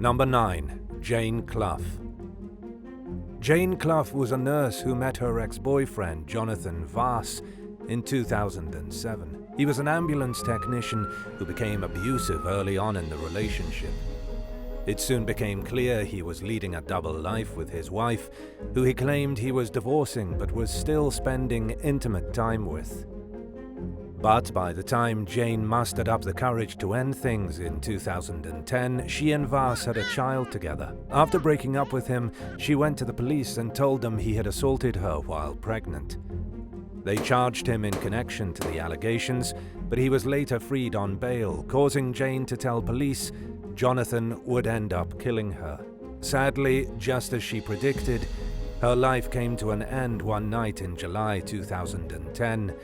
Number 9. Jane Clough. Jane Clough was a nurse who met her ex-boyfriend, Jonathan Vass, in 2007. He was an ambulance technician who became abusive early on in the relationship. It soon became clear he was leading a double life with his wife, who he claimed he was divorcing but was still spending intimate time with. But by the time Jane mustered up the courage to end things in 2010, she and Vass had a child together. After breaking up with him, she went to the police and told them he had assaulted her while pregnant. They charged him in connection to the allegations, but he was later freed on bail, causing Jane to tell police Jonathan would end up killing her. Sadly, just as she predicted, her life came to an end one night in July 2010,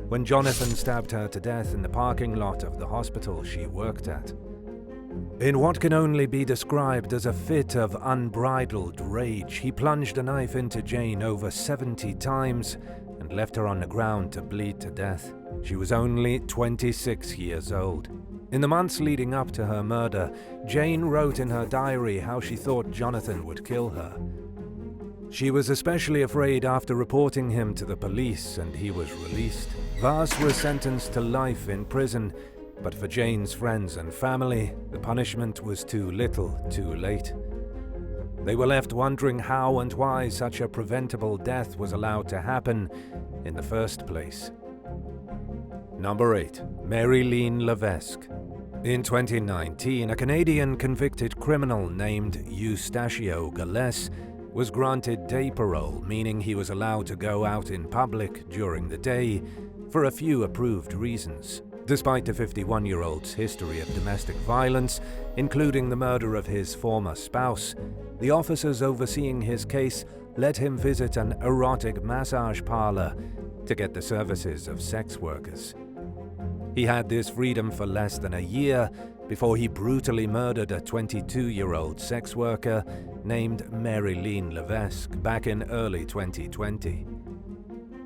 when Jonathan stabbed her to death in the parking lot of the hospital she worked at. In what can only be described as a fit of unbridled rage, he plunged a knife into Jane over 70 times and left her on the ground to bleed to death. She was only 26 years old. In the months leading up to her murder, Jane wrote in her diary how she thought Jonathan would kill her. She was especially afraid after reporting him to the police, and he was released. Vass was sentenced to life in prison, but for Jane's friends and family, the punishment was too little, too late. They were left wondering how and why such a preventable death was allowed to happen in the first place. Number 8. Marylène Lévesque. In 2019, a Canadian convicted criminal named Eustacio Gallès was granted day parole, meaning he was allowed to go out in public during the day for a few approved reasons. Despite the 51-year-old's history of domestic violence, including the murder of his former spouse, the officers overseeing his case let him visit an erotic massage parlor to get the services of sex workers. He had this freedom for less than a year before he brutally murdered a 22-year-old sex worker named Marylène Lévesque back in early 2020.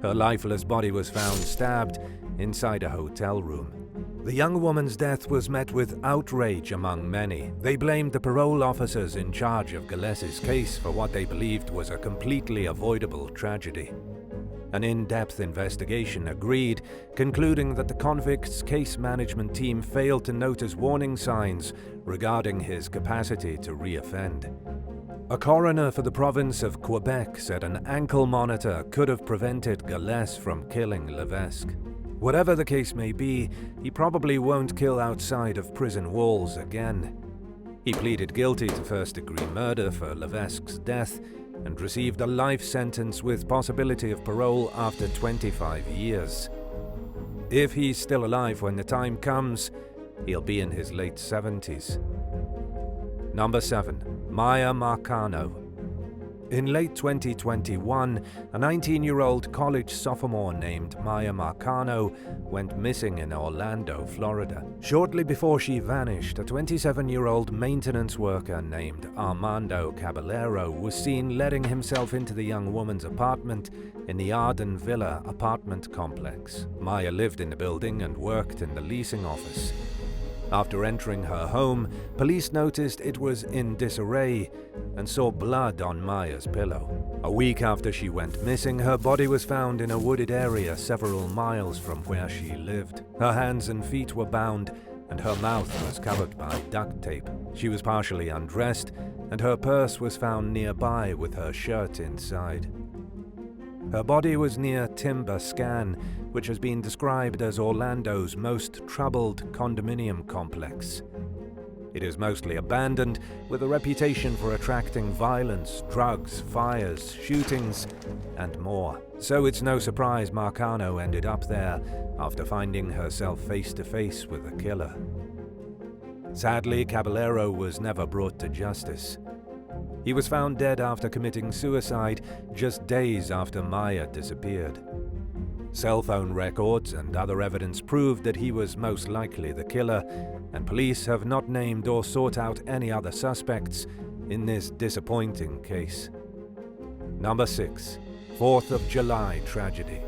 Her lifeless body was found stabbed inside a hotel room. The young woman's death was met with outrage among many. They blamed the parole officers in charge of Gallès's case for what they believed was a completely avoidable tragedy. An in-depth investigation agreed, concluding that the convict's case management team failed to notice warning signs regarding his capacity to reoffend. A coroner for the province of Quebec said an ankle monitor could have prevented Gallès from killing Lévesque. Whatever the case may be, he probably won't kill outside of prison walls again. He pleaded guilty to first-degree murder for Lévesque's death and received a life sentence with possibility of parole after 25 years. If he's still alive when the time comes, he'll be in his late 70s. Number 7. Maya Marcano. In late 2021, a 19-year-old college sophomore named Maya Marcano went missing in Orlando, Florida. Shortly before she vanished, a 27-year-old maintenance worker named Armando Caballero was seen letting himself into the young woman's apartment in the Arden Villa apartment complex. Maya lived in the building and worked in the leasing office. After entering her home, police noticed it was in disarray and saw blood on Maya's pillow. A week after she went missing, her body was found in a wooded area several miles from where she lived. Her hands and feet were bound, and her mouth was covered by duct tape. She was partially undressed, and her purse was found nearby with her shirt inside. Her body was near Timber Scan, which has been described as Orlando's most troubled condominium complex. It is mostly abandoned, with a reputation for attracting violence, drugs, fires, shootings, and more. So it's no surprise Marcano ended up there after finding herself face-to-face with a killer. Sadly, Caballero was never brought to justice. He was found dead after committing suicide just days after Maya disappeared. Cell phone records and other evidence proved that he was most likely the killer, and police have not named or sought out any other suspects in this disappointing case. Number 6. 4th of July tragedy.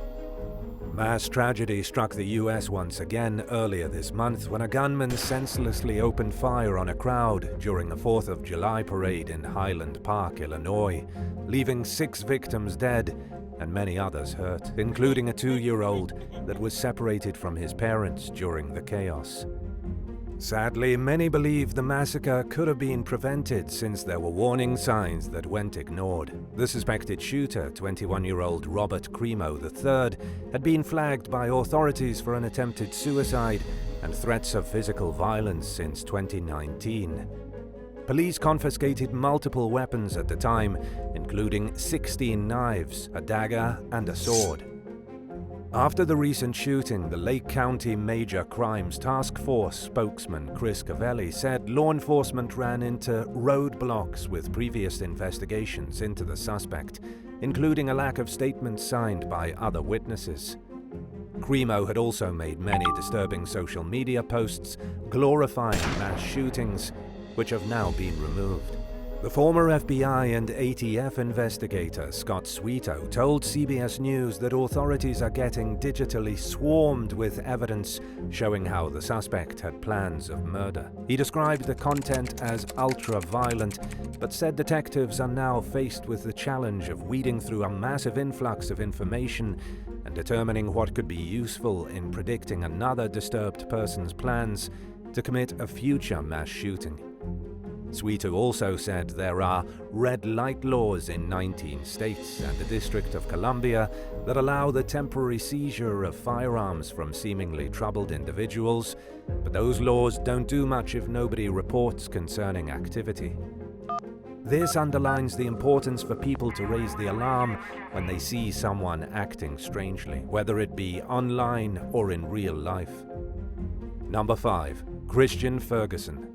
Mass tragedy struck the US once again earlier this month when a gunman senselessly opened fire on a crowd during a 4th of July parade in Highland Park, Illinois, leaving 6 victims dead and many others hurt, including a 2-year-old that was separated from his parents during the chaos. Sadly, many believe the massacre could have been prevented since there were warning signs that went ignored. The suspected shooter, 21-year-old Robert Cremo III, had been flagged by authorities for an attempted suicide and threats of physical violence since 2019. Police confiscated multiple weapons at the time, including 16 knives, a dagger, and a sword. After the recent shooting, the Lake County Major Crimes Task Force spokesman Chris Cavelli said law enforcement ran into roadblocks with previous investigations into the suspect, including a lack of statements signed by other witnesses. Cremo had also made many disturbing social media posts glorifying mass shootings, which have now been removed. The former FBI and ATF investigator Scott Sweeto told CBS News that authorities are getting digitally swarmed with evidence showing how the suspect had plans of murder. He described the content as ultra-violent, but said detectives are now faced with the challenge of weeding through a massive influx of information and determining what could be useful in predicting another disturbed person's plans to commit a future mass shooting. Sweeto also said there are red light laws in 19 states and the District of Columbia that allow the temporary seizure of firearms from seemingly troubled individuals, but those laws don't do much if nobody reports concerning activity. This underlines the importance for people to raise the alarm when they see someone acting strangely, whether it be online or in real life. Number 5. Christian Ferguson.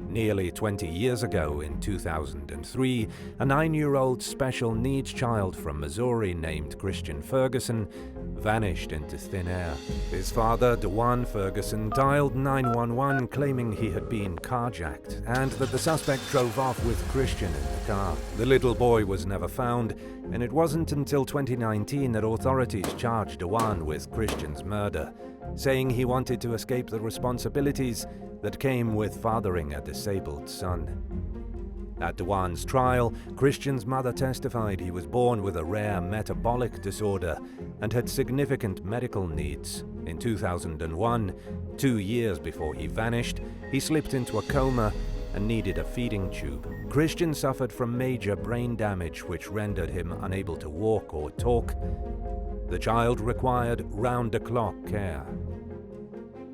Nearly 20 years ago, in 2003, a 9-year-old special needs child from Missouri named Christian Ferguson vanished into thin air. His father, DeJuan Ferguson, dialed 911 claiming he had been carjacked and that the suspect drove off with Christian in the car. The little boy was never found, and it wasn't until 2019 that authorities charged DeJuan with Christian's murder, saying he wanted to escape the responsibilities that came with fathering a disabled son. At DeJuan's trial, Christian's mother testified he was born with a rare metabolic disorder and had significant medical needs. In 2001, 2 years before he vanished, he slipped into a coma and needed a feeding tube. Christian suffered from major brain damage which rendered him unable to walk or talk. The child required round-the-clock care.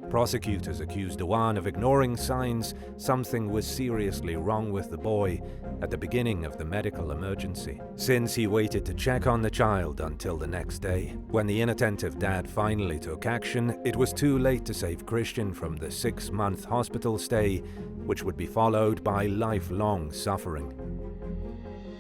Prosecutors accused DeJuan of ignoring signs something was seriously wrong with the boy at the beginning of the medical emergency, since he waited to check on the child until the next day. When the inattentive dad finally took action, it was too late to save Christian from the 6-month hospital stay, which would be followed by lifelong suffering.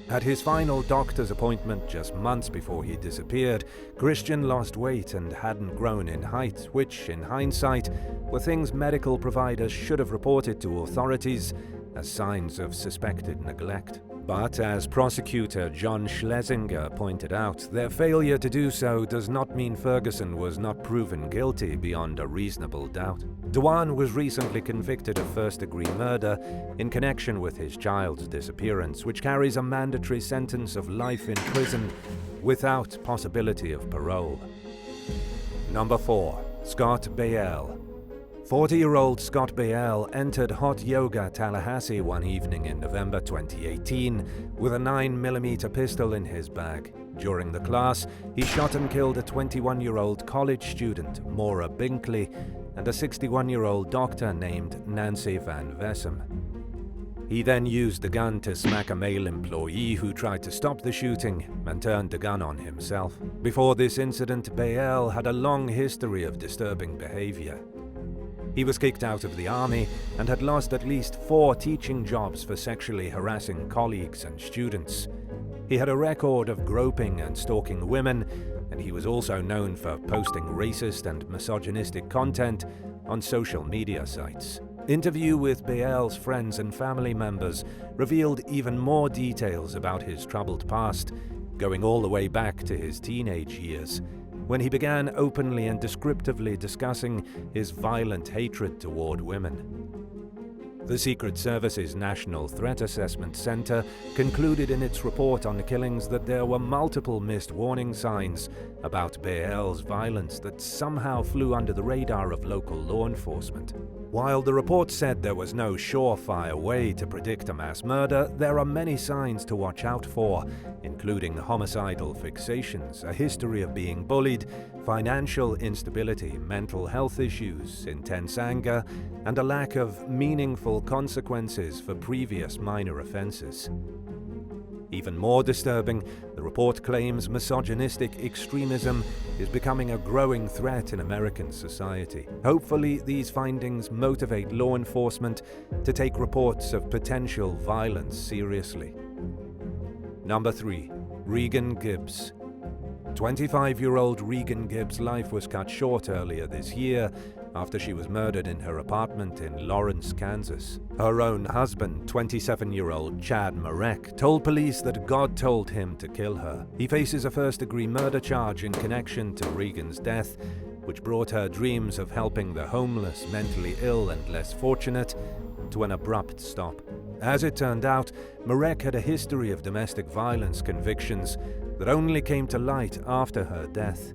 At his final doctor's appointment just months before he disappeared, Christian lost weight and hadn't grown in height, which, in hindsight, were things medical providers should have reported to authorities as signs of suspected neglect. But as prosecutor John Schlesinger pointed out, their failure to do so does not mean Ferguson was not proven guilty beyond a reasonable doubt. DeJuan was recently convicted of first-degree murder in connection with his child's disappearance, which carries a mandatory sentence of life in prison without possibility of parole. Number 4. Scott Beierle. 40-year-old Scott Beierle entered Hot Yoga Tallahassee one evening in November 2018 with a 9mm pistol in his bag. During the class, he shot and killed a 21-year-old college student, Maura Binkley, and a 61-year-old doctor named Nancy Van Vessem. He then used the gun to smack a male employee who tried to stop the shooting and turned the gun on himself. Before this incident, Beierle had a long history of disturbing behavior. He was kicked out of the army and had lost at least 4 teaching jobs for sexually harassing colleagues and students. He had a record of groping and stalking women, and he was also known for posting racist and misogynistic content on social media sites. Interview with Beierle's friends and family members revealed even more details about his troubled past, going all the way back to his teenage years, when he began openly and descriptively discussing his violent hatred toward women. The Secret Service's National Threat Assessment Center concluded in its report on the killings that there were multiple missed warning signs about Beierle's violence that somehow flew under the radar of local law enforcement. While the report said there was no surefire way to predict a mass murder, there are many signs to watch out for, including homicidal fixations, a history of being bullied, financial instability, mental health issues, intense anger, and a lack of meaningful consequences for previous minor offenses. Even more disturbing, the report claims misogynistic extremism is becoming a growing threat in American society. Hopefully, these findings motivate law enforcement to take reports of potential violence seriously. Number 3. Regan Gibbs. 25-year-old Regan Gibbs' life was cut short earlier this year after she was murdered in her apartment in Lawrence, Kansas. Her own husband, 27-year-old Chad Marek, told police that God told him to kill her. He faces a first-degree murder charge in connection to Regan's death, which brought her dreams of helping the homeless, mentally ill, and less fortunate to an abrupt stop. As it turned out, Marek had a history of domestic violence convictions that only came to light after her death.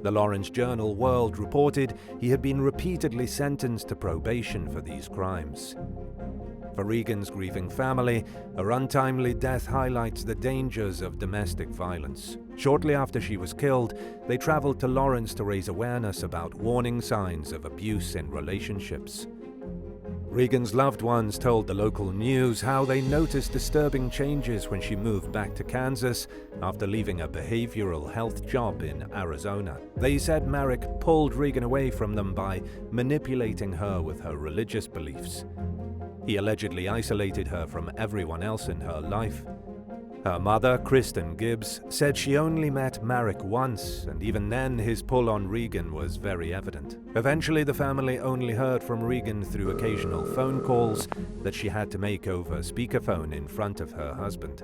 The Lawrence Journal-World reported he had been repeatedly sentenced to probation for these crimes. For Regan's grieving family, her untimely death highlights the dangers of domestic violence. Shortly after she was killed, they traveled to Lawrence to raise awareness about warning signs of abuse in relationships. Regan's loved ones told the local news how they noticed disturbing changes when she moved back to Kansas after leaving a behavioral health job in Arizona. They said Marek pulled Regan away from them by manipulating her with her religious beliefs. He allegedly isolated her from everyone else in her life. Her mother, Kristen Gibbs, said she only met Marek once, and even then his pull on Regan was very evident. Eventually, the family only heard from Regan through occasional phone calls that she had to make over speakerphone in front of her husband.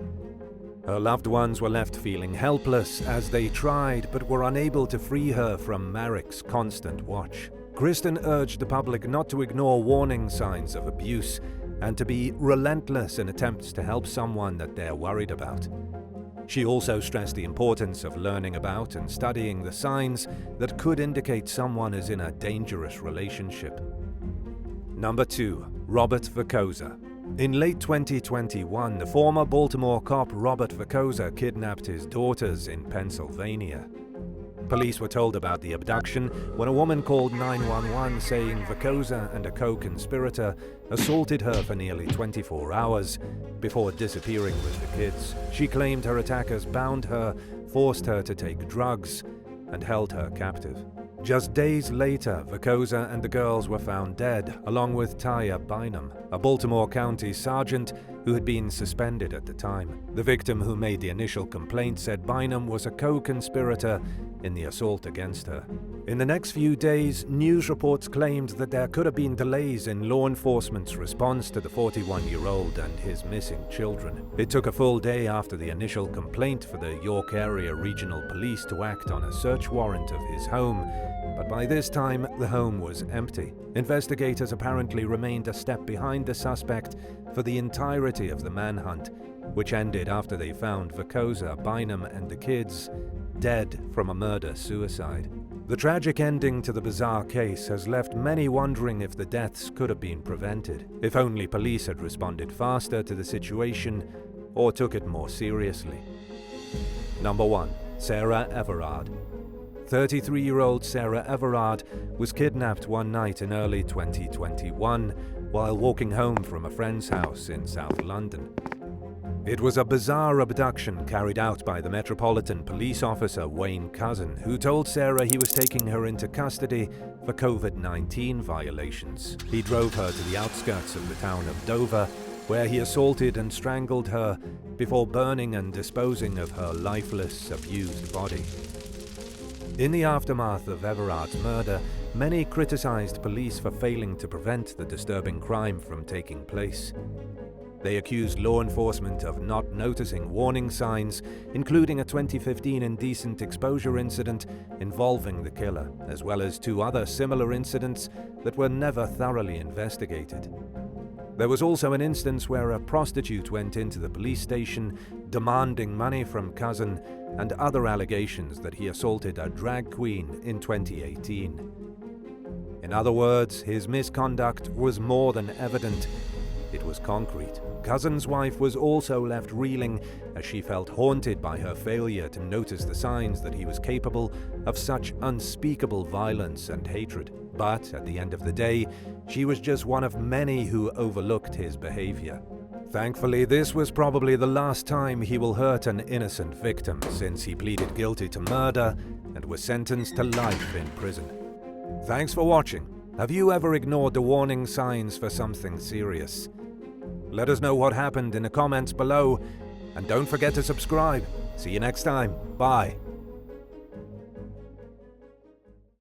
Her loved ones were left feeling helpless as they tried but were unable to free her from Marek's constant watch. Kristen urged the public not to ignore warning signs of abuse and to be relentless in attempts to help someone that they're worried about. She also stressed the importance of learning about and studying the signs that could indicate someone is in a dangerous relationship. Number 2. Robert Vicosa. In late 2021, the former Baltimore cop Robert Vicosa kidnapped his daughters in Pennsylvania. Police were told about the abduction when a woman called 911 saying Vicosa and a co-conspirator assaulted her for nearly 24 hours before disappearing with the kids. She claimed her attackers bound her, forced her to take drugs, and held her captive. Just days later, Vicosa and the girls were found dead, along with Taya Bynum, a Baltimore County sergeant who had been suspended at the time. The victim who made the initial complaint said Bynum was a co-conspirator in the assault against her. In the next few days, news reports claimed that there could have been delays in law enforcement's response to the 41-year-old and his missing children. It took a full day after the initial complaint for the York Area Regional Police to act on a search warrant of his home, but by this time, the home was empty. Investigators apparently remained a step behind the suspect for the entirety of the manhunt, which ended after they found Vicosa, Bynum, and the kids dead from a murder-suicide. The tragic ending to the bizarre case has left many wondering if the deaths could have been prevented, if only police had responded faster to the situation or took it more seriously. Number 1. Sarah Everard. 33-year-old Sarah Everard was kidnapped one night in early 2021 while walking home from a friend's house in South London. It was a bizarre abduction carried out by the Metropolitan Police Officer Wayne Cousin, who told Sarah he was taking her into custody for COVID-19 violations. He drove her to the outskirts of the town of Dover, where he assaulted and strangled her before burning and disposing of her lifeless, abused body. In the aftermath of Everard's murder, many criticized police for failing to prevent the disturbing crime from taking place. They accused law enforcement of not noticing warning signs, including a 2015 indecent exposure incident involving the killer, as well as 2 other similar incidents that were never thoroughly investigated. There was also an instance where a prostitute went into the police station demanding money from cousin, and other allegations that he assaulted a drag queen in 2018. In other words, his misconduct was more than evident. It was concrete. Cousin's wife was also left reeling as she felt haunted by her failure to notice the signs that he was capable of such unspeakable violence and hatred. But at the end of the day, she was just one of many who overlooked his behavior. Thankfully, this was probably the last time he will hurt an innocent victim, since he pleaded guilty to murder and was sentenced to life in prison. Thanks for watching. Have you ever ignored the warning signs for something serious? Let us know what happened in the comments below, and don't forget to subscribe. See you next time. Bye.